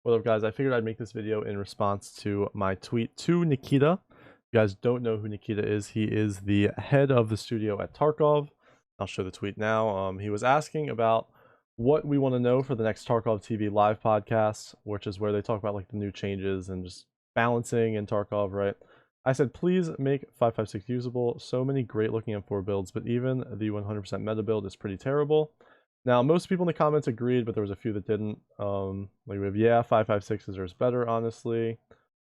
What up, guys? I figured I'd make this video in response to my tweet to Nikita. If you guys don't know who Nikita is, he is the head of the studio at Tarkov. I'll show the tweet now. He was asking about what we want to know for the next Tarkov TV live podcast, which is where they talk about like the new changes and just balancing in Tarkov, right? I said, please make 5.56 usable. So many great looking M4 builds, but even the 100% meta build is pretty terrible. Now, most people in the comments agreed, but there was a few that didn't. Like we have, yeah, 5.56 is better, honestly.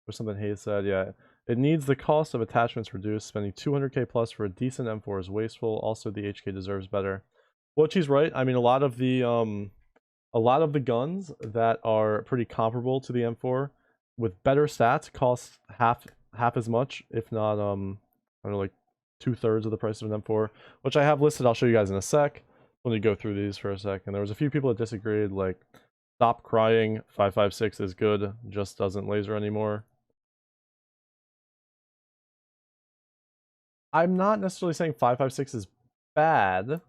Or something Hayes said, yeah. It needs the cost of attachments reduced. Spending 200k plus for a decent M4 is wasteful. Also, the HK deserves better. Well, she's right. I mean, a lot of the guns that are pretty comparable to the M4 with better stats cost half as much, if not I don't know, like 2/3 of the price of an M4, which I have listed. I'll show you guys in a sec. Let me go through these for a second. There was a few people that disagreed, like, stop crying, 5.56 is good, just doesn't laser anymore. I'm not necessarily saying 5.56 is bad.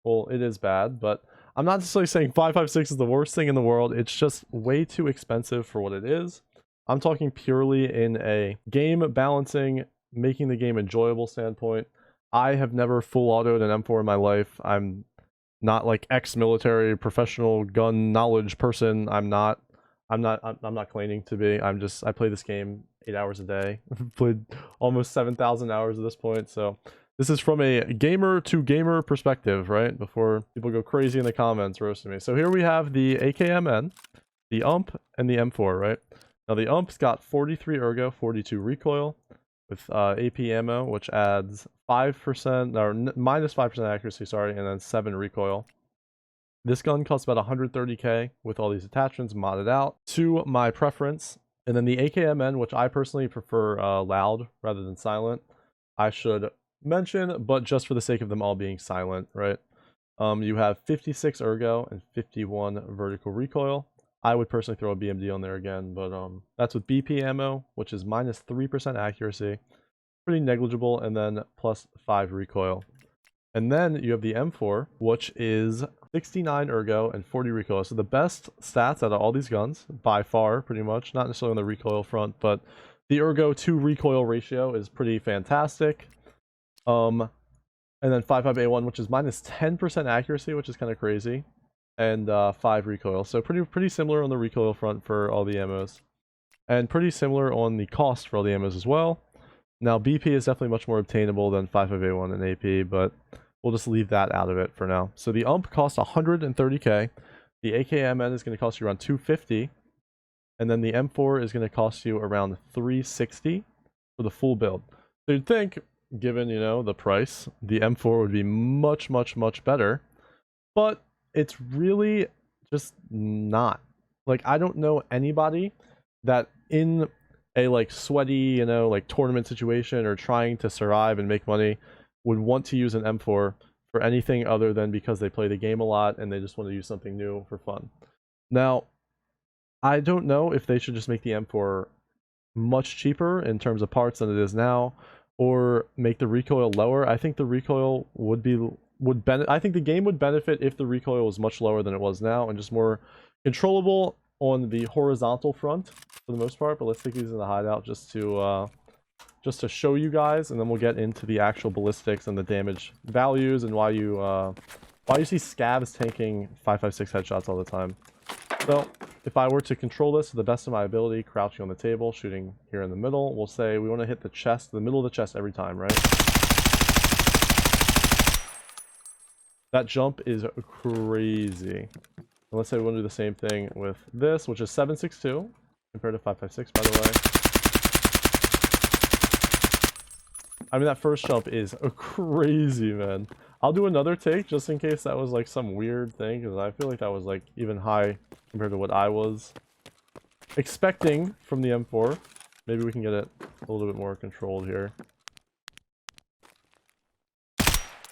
Well, it is bad, but I'm not necessarily saying 5.56 is the worst thing in the world. It's just way too expensive for what it is. I'm talking purely in a game balancing, making the game enjoyable standpoint. I have never full autoed an M4 in my life. I'm not like ex-military professional gun knowledge person. I'm not claiming to be. I play this game 8 hours a day. I've played almost 7,000 hours at this point, so this is from a gamer to gamer perspective, right? Before people go crazy in the comments roasting me. So here we have the AKMN, the UMP, and the M4, right? Now the UMP's got 43 ergo, 42 recoil, with AP ammo, which adds 5% or minus 5% accuracy, sorry, and then 7 recoil. This gun costs about 130k with all these attachments modded out to my preference. And then the AKMN, which I personally prefer loud rather than silent, I should mention, but just for the sake of them all being silent, right? You have 56 ergo and 51 vertical recoil. I would personally throw a BMD on there again, but that's with BP ammo, which is minus 3% accuracy, pretty negligible, and then plus 5 recoil. And then you have the M4, which is 69 ergo and 40 recoil. So the best stats out of all these guns, by far, pretty much. Not necessarily on the recoil front, but the ergo to recoil ratio is pretty fantastic. And then 5.5A1, which is minus 10% accuracy, which is kind of crazy. And 5 recoil. So pretty similar on the recoil front for all the ammos. And pretty similar on the cost for all the ammos as well. Now, BP is definitely much more obtainable than 5.5A1 and AP, but we'll just leave that out of it for now. So the UMP costs 130k. The AKMN is going to cost you around 250. And then the M4 is going to cost you around 360 for the full build. So you'd think, given, you know, the price, the M4 would be much better. But it's really just not. Like, I don't know anybody that in a like sweaty, you know, like tournament situation or trying to survive and make money would want to use an M4 for anything other than because they play the game a lot and they just want to use something new for fun. Now, I don't know if they should just make the M4 much cheaper in terms of parts than it is now, or make the recoil lower. I think the recoil I think the game would benefit if the recoil was much lower than it was now and just more controllable on the horizontal front for the most part. But let's take these in the hideout just to show you guys, and then we'll get into the actual ballistics and the damage values and why you see scavs tanking 5.56 headshots all the time. So if I were to control this to the best of my ability, crouching on the table, shooting here in the middle, we'll say we want to hit the chest, the middle of the chest every time, right? That jump is crazy. And let's say we want to do the same thing with this, which is 7.62 compared to 5.56, by the way. I mean, that first jump is crazy, man. I'll do another take just in case that was like some weird thing, because I feel like that was like even high compared to what I was expecting from the M4. Maybe we can get it a little bit more controlled here.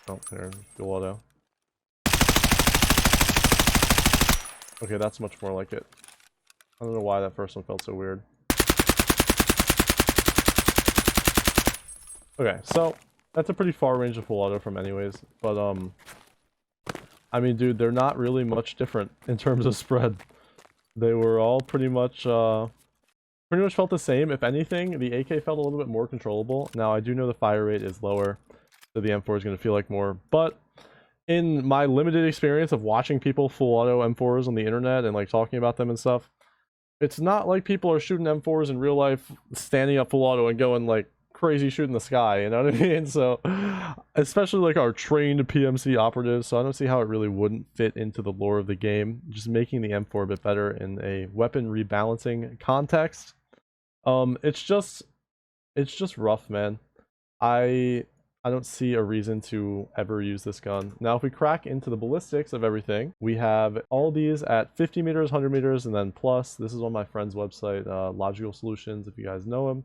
Oh, there, dual auto. Okay, that's much more like it. I don't know why that first one felt so weird. Okay, so that's a pretty far range of full auto from anyways, but I mean, dude, they're not really much different in terms of spread. They were all pretty much felt the same. If anything, the AK felt a little bit more controllable. Now, I do know the fire rate is lower, so the M4 is going to feel like more. But in my limited experience of watching people full auto M4s on the internet and like talking about them and stuff, it's not like people are shooting M4s in real life, standing up full auto and going like crazy shooting the sky, you know what I mean? So, especially like our trained PMC operatives, so I don't see how it really wouldn't fit into the lore of the game. Just making the M4 a bit better in a weapon rebalancing context. It's just rough, man. I don't see a reason to ever use this gun. Now, if we crack into the ballistics of everything, we have all these at 50 meters, 100 meters, and then plus. This is on my friend's website, Logical Solutions, if you guys know him.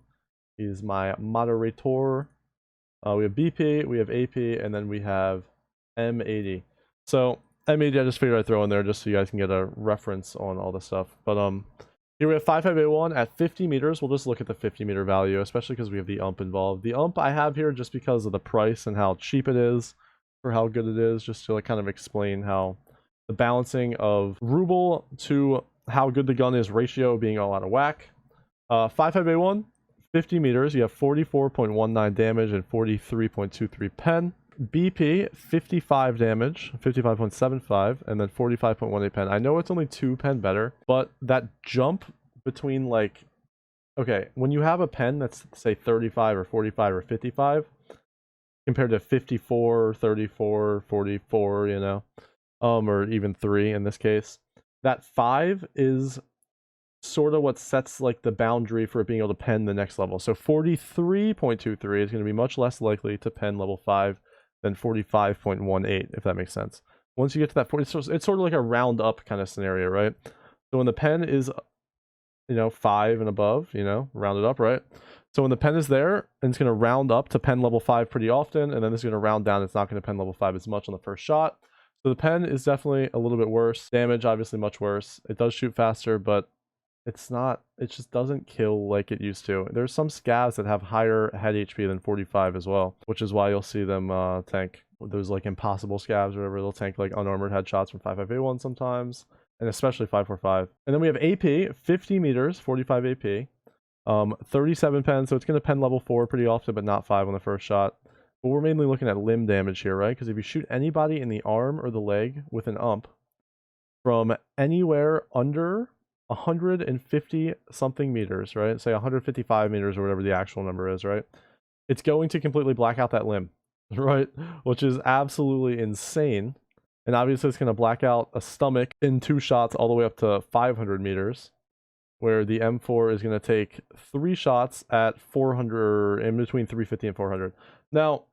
He's my moderator. We have BP, we have AP, and then we have M80. So, M80 I just figured I'd throw in there just so you guys can get a reference on all this stuff. But, here we have 5581 at 50 meters. We'll just look at the 50 meter value, especially because we have the ump involved. The ump I have here just because of the price and how cheap it is for how good it is, just to like kind of explain how the balancing of ruble to how good the gun is ratio being all out of whack. 5581, 50 meters, you have 44.19 damage and 43.23 pen. BP, 55 damage, 55.75, and then 45.18 pen. I know it's only 2 pen better, but that jump between like, okay, when you have a pen that's say 35 or 45 or 55, compared to 54, 34, 44, you know, or even 3 in this case, that 5 is sort of what sets like the boundary for it being able to pen the next level. So 43.23 is going to be much less likely to pen level 5 than 45.18, if that makes sense. Once you get to that 40, it's sort of like a round up kind of scenario, right? So when the pen is, you know, 5 and above, you know, rounded up, right? So when the pen is there, and it's going to round up to pen level 5 pretty often, and then it's going to round down, it's not going to pen level 5 as much on the first shot. So the pen is definitely a little bit worse. Damage, obviously, much worse. It does shoot faster, but it's not, it just doesn't kill like it used to. There's some scavs that have higher head HP than 45 as well, which is why you'll see them tank those like impossible scavs or whatever. They'll tank like unarmored headshots from 5581 sometimes, and especially 545. And then we have AP, 50 meters, 45 AP, 37 pen, so it's going to pen level 4 pretty often, but not 5 on the first shot. But we're mainly looking at limb damage here, right? Because if you shoot anybody in the arm or the leg with an ump from anywhere under 150 something meters, right? Say 155 meters or whatever the actual number is, right? It's going to completely black out that limb, right? Which is absolutely insane. And obviously it's going to black out a stomach in 2 shots all the way up to 500 meters, where the M4 is going to take 3 shots at 400, in between 350 and 400. Now,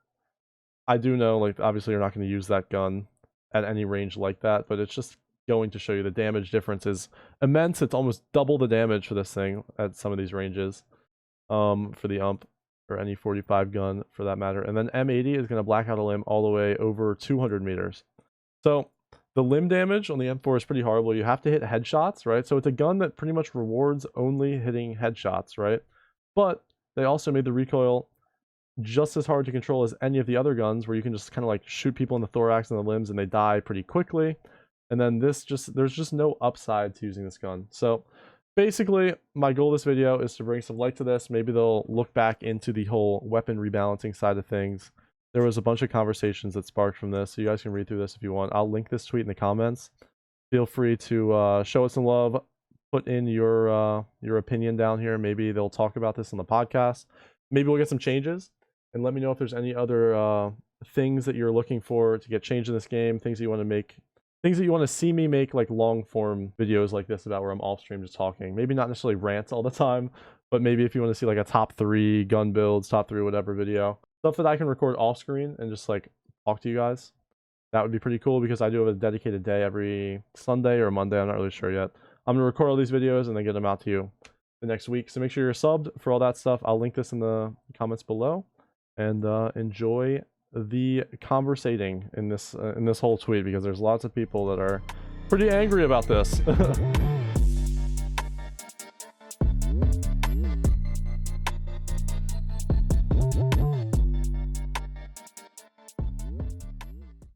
I do know, like, obviously you're not going to use that gun at any range like that, but it's just going to show you the damage difference is immense. It's almost double the damage for this thing at some of these ranges, for the ump, or any 45 gun for that matter. And then M80 is going to black out a limb all the way over 200 meters. So the limb damage on the M4 is pretty horrible. You have to hit headshots, right? So it's a gun that pretty much rewards only hitting headshots, right? But they also made the recoil just as hard to control as any of the other guns, where you can just kind of like shoot people in the thorax and the limbs and they die pretty quickly. And then this there's just no upside to using this gun. So basically, my goal of this video is to bring some light to this. Maybe they'll look back into the whole weapon rebalancing side of things. There was a bunch of conversations that sparked from this, so you guys can read through this if you want. I'll link this tweet in the comments. Feel free to show us some love. Put in your opinion down here. Maybe they'll talk about this on the podcast. Maybe we'll get some changes. And let me know if there's any other things that you're looking for to get changed in this game, things that you want to make, things that you want to see me make, like long form videos like this about where I'm off stream just talking. Maybe not necessarily rants all the time, but maybe if you want to see like a top 3 gun builds, top 3 whatever video, stuff that I can record off screen and just like talk to you guys, that would be pretty cool, because I do have a dedicated day every Sunday or Monday, I'm not really sure yet. I'm going to record all these videos and then get them out to you the next week. So make sure you're subbed for all that stuff. I'll link this in the comments below. And enjoy the conversating in this whole tweet, because there's lots of people that are pretty angry about this.